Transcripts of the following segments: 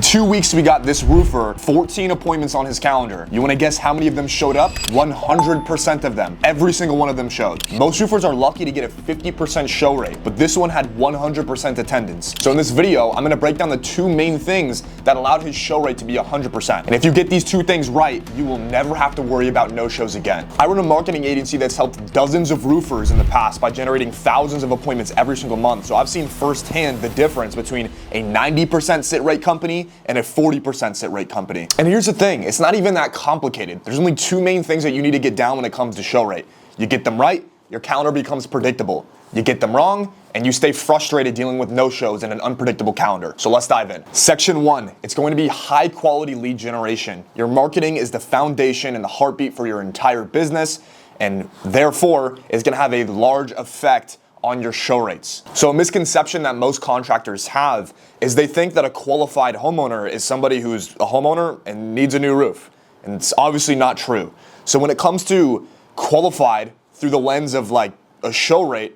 2 weeks, we got this roofer, 14 appointments on his calendar. You wanna guess how many of them showed up? 100% of them. Every single one of them showed. Most roofers are lucky to get a 50% show rate, but this one had 100% attendance. So in this video, I'm gonna break down the 2 main things that allowed his show rate to be 100%. And if you get these 2 things right, you will never have to worry about no-shows again. I run a marketing agency that's helped dozens of roofers in the past by generating thousands of appointments every single month. So I've seen firsthand the difference between a 90% sit rate company and a 40% sit rate company. And here's the thing, it's not even that complicated. There's only 2 main things that you need to get down when it comes to show rate. You get them right, your calendar becomes predictable. You get them wrong, and you stay frustrated dealing with no-shows in an unpredictable calendar. So let's dive in. Section 1, it's going to be high quality lead generation. Your marketing is the foundation and the heartbeat for your entire business, and therefore is gonna have a large effect on your show rates. So a misconception that most contractors have is they think that a qualified homeowner is somebody who's a homeowner and needs a new roof. And it's obviously not true. So when it comes to qualified through the lens of like a show rate,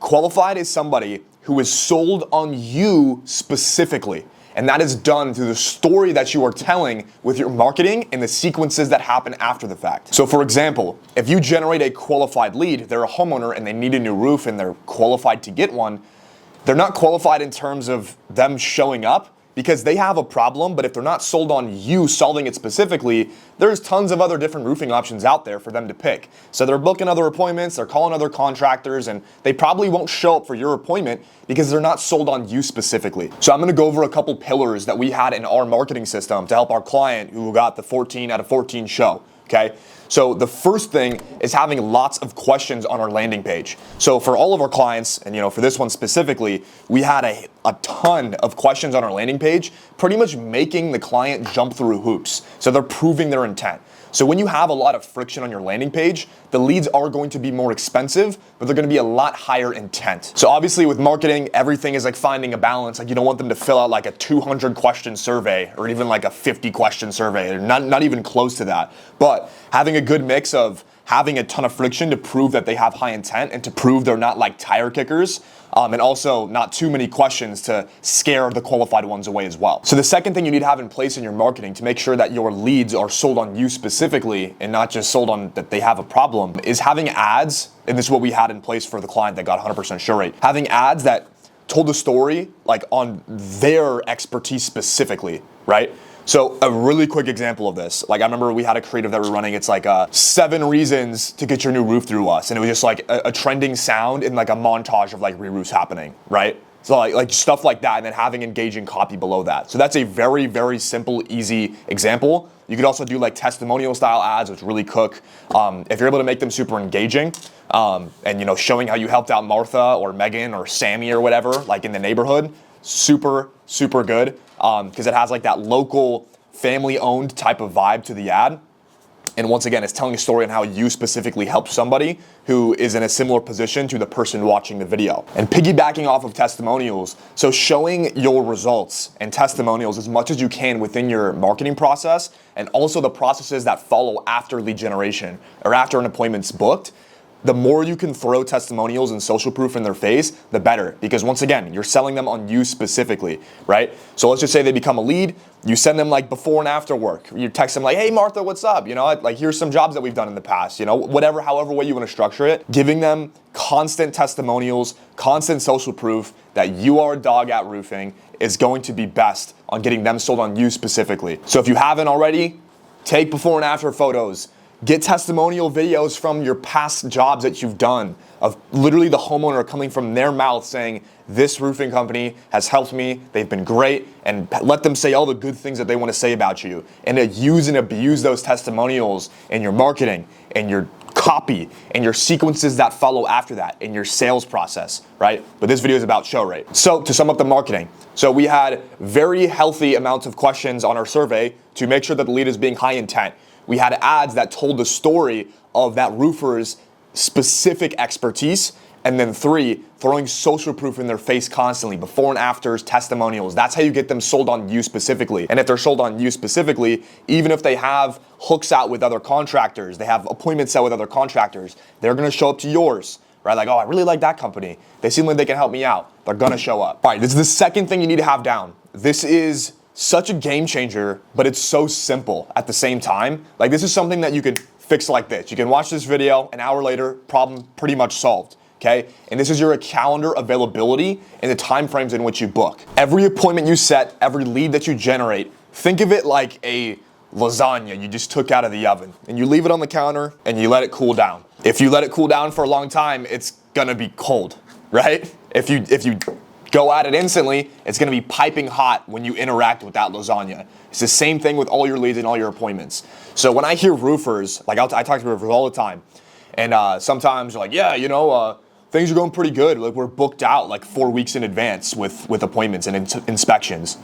qualified is somebody who is sold on you specifically. And that is done through the story that you are telling with your marketing and the sequences that happen after the fact. So for example, if you generate a qualified lead, they're a homeowner and they need a new roof and they're qualified to get one, they're not qualified in terms of them showing up because they have a problem, but if they're not sold on you solving it specifically, there's tons of other different roofing options out there for them to pick. So they're booking other appointments, they're calling other contractors, and they probably won't show up for your appointment because they're not sold on you specifically. So I'm gonna go over a couple pillars that we had in our marketing system to help our client who got the 14 out of 14 show, okay? So the first thing is having lots of questions on our landing page. So for all of our clients, and for this one specifically, we had a ton of questions on our landing page, pretty much making the client jump through hoops. So they're proving their intent. So when you have a lot of friction on your landing page, the leads are going to be more expensive, but they're gonna be a lot higher intent. So obviously with marketing, everything is like finding a balance. Like you don't want them to fill out like a 200 question survey or even like a 50 question survey, or not even close to that. But having a good mix of having a ton of friction to prove that they have high intent and to prove they're not like tire kickers, and also not too many questions to scare the qualified ones away as well. So the second thing you need to have in place in your marketing to make sure that your leads are sold on you specifically and not just sold on that they have a problem is having ads, and this is what we had in place for the client that got 100% show rate. Having ads that told a story like on their expertise specifically, right? So a really quick example of this, like I remember we had a creative that we were running, it's like 7 reasons to get your new roof through us. And it was just like a trending sound in like a montage of like re-roofs happening, right? So like stuff like that, and then having engaging copy below that. So that's a very, very simple, easy example. You could also do like testimonial style ads, which really cook. If you're able to make them super engaging, and showing how you helped out Martha or Megan or Sammy or whatever, like in the neighborhood, super, super good. Because it has like that local family-owned type of vibe to the ad. And once again, it's telling a story on how you specifically helped somebody who is in a similar position to the person watching the video. And piggybacking off of testimonials, so showing your results and testimonials as much as you can within your marketing process, and also the processes that follow after lead generation or after an appointment's booked. The more you can throw testimonials and social proof in their face, the better. Because once again, you're selling them on you specifically, right? So let's just say they become a lead. You send them like before and after work. You text them like, hey Martha, what's up? Like here's some jobs that we've done in the past, whatever, however way you want to structure it. Giving them constant testimonials, constant social proof that you are a dog at roofing is going to be best on getting them sold on you specifically. So if you haven't already, take before and after photos. Get testimonial videos from your past jobs that you've done of literally the homeowner coming from their mouth saying, this roofing company has helped me, they've been great, and let them say all the good things that they want to say about you. And to use and abuse those testimonials in your marketing and your copy and your sequences that follow after that in your sales process, right? But this video is about show rate. So to sum up the marketing, so we had very healthy amounts of questions on our survey to make sure that the lead is being high intent. We had ads that told the story of that roofer's specific expertise. And then 3, throwing social proof in their face constantly, before and afters, testimonials. That's how you get them sold on you specifically. And if they're sold on you specifically, even if they have hooks out with other contractors, they have appointments set with other contractors, they're gonna show up to yours, right? Like, oh, I really like that company. They seem like they can help me out. They're gonna show up. All right, this is the second thing you need to have down. This is such a game changer, but it's so simple at the same time. Like, this is something that you could fix like this. You can watch this video, an hour later, problem pretty much solved, okay? And this is your calendar availability and the time frames in which you book. Every appointment you set, every lead that you generate, think of it like a lasagna you just took out of the oven, and you leave it on the counter and you let it cool down. If you let it cool down for a long time, it's gonna be cold, right? If you go at it instantly, it's gonna be piping hot when you interact with that lasagna. It's the same thing with all your leads and all your appointments. So when I hear roofers, like I talk to roofers all the time, and sometimes they're like, yeah, you know, things are going pretty good. Like, we're booked out like 4 weeks in advance with appointments and inspections.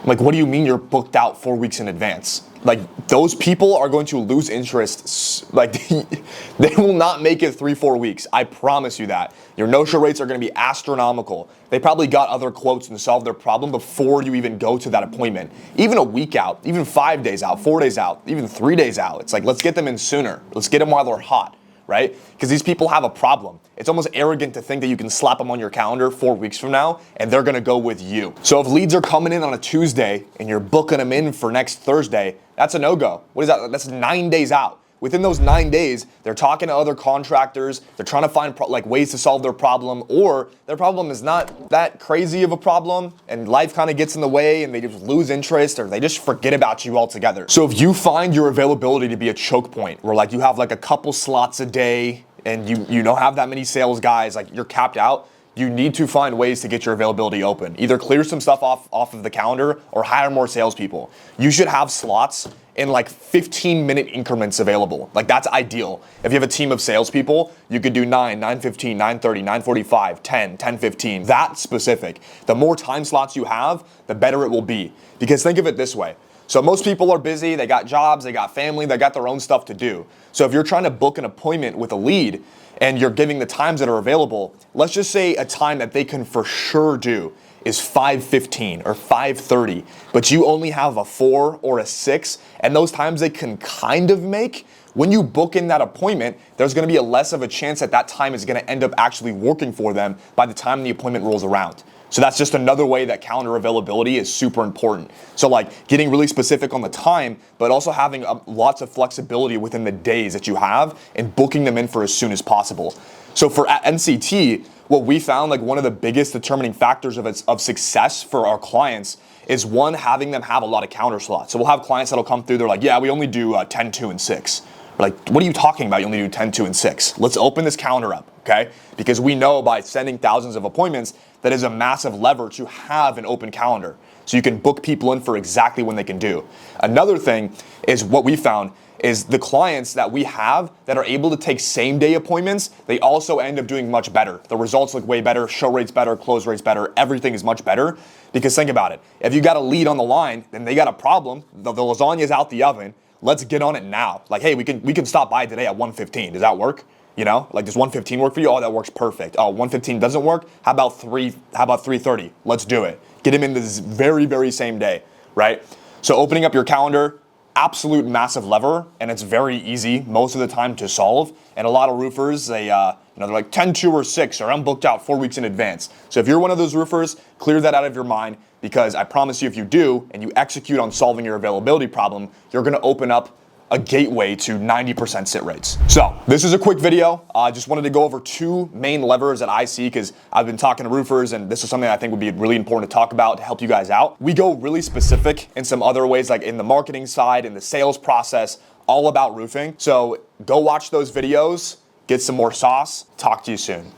I'm like, what do you mean you're booked out 4 weeks in advance? Like, those people are going to lose interest. Like, they will not make it 3-4 weeks. I promise you that. Your no-show rates are going to be astronomical. They probably got other quotes and solved their problem before you even go to that appointment. Even a week out, even 5 days out, 4 days out, even 3 days out. It's like, let's get them in sooner. Let's get them while they're hot, right? Because these people have a problem. It's almost arrogant to think that you can slap them on your calendar 4 weeks from now and they're gonna go with you. So if leads are coming in on a Tuesday and you're booking them in for next Thursday, that's a no-go. What is that? That's 9 days out. Within those 9 days, they're talking to other contractors, they're trying to find ways to solve their problem, or their problem is not that crazy of a problem and life kind of gets in the way and they just lose interest or they just forget about you altogether. So if you find your availability to be a choke point where like you have like a couple slots a day and you don't have that many sales guys, like you're capped out, you need to find ways to get your availability open. Either clear some stuff off of the calendar or hire more salespeople. You should have slots in like 15-minute increments available. Like, that's ideal. If you have a team of salespeople, you could do 9, 9:15, 9:30, 9:45, 10, 10:15. That specific. The more time slots you have, the better it will be. Because think of it this way. So most people are busy, they got jobs, they got family, they got their own stuff to do. So if you're trying to book an appointment with a lead and you're giving the times that are available, let's just say a time that they can for sure do is 5:15 or 5:30, but you only have a 4 or a 6, and those times they can kind of make. When you book in that appointment, there's gonna be a less of a chance that that time is gonna end up actually working for them by the time the appointment rolls around. So that's just another way that calendar availability is super important. So like getting really specific on the time, but also having lots of flexibility within the days that you have and booking them in for as soon as possible. So for at NCT, what we found, like one of the biggest determining factors of success for our clients is one, having them have a lot of calendar slots. So we'll have clients that'll come through, they're like, yeah, we only do 10, 2, and 6. We're like, what are you talking about? You only do 10, 2, and 6. Let's open this calendar up, okay? Because we know by sending thousands of appointments, that is a massive lever to have an open calendar. So you can book people in for exactly when they can do. Another thing is what we found is the clients that we have that are able to take same day appointments, they also end up doing much better. The results look way better, show rates better, close rates better, everything is much better. Because think about it, if you got a lead on the line, then they got a problem, the lasagna is out the oven, let's get on it now. Like, hey, we can stop by today at 1:15, does that work? You know, like, does 1:15 work for you? Oh, that works perfect. Oh, 1:15 doesn't work? How about 3:30? Let's do it. Get them in this very, very same day, right? So opening up your calendar, absolute massive lever, and it's very easy most of the time to solve. And a lot of roofers, they're like 10, 2, or 6, or I'm booked out 4 weeks in advance. So if you're one of those roofers, clear that out of your mind, because I promise you, if you do and you execute on solving your availability problem, you're gonna open up a gateway to 90% sit rates. So this is a quick video. I just wanted to go over 2 main levers that I see, because I've been talking to roofers and this is something I think would be really important to talk about to help you guys out. We go really specific in some other ways, like in the marketing side, in the sales process, all about roofing. So go watch those videos, get some more sauce. Talk to you soon.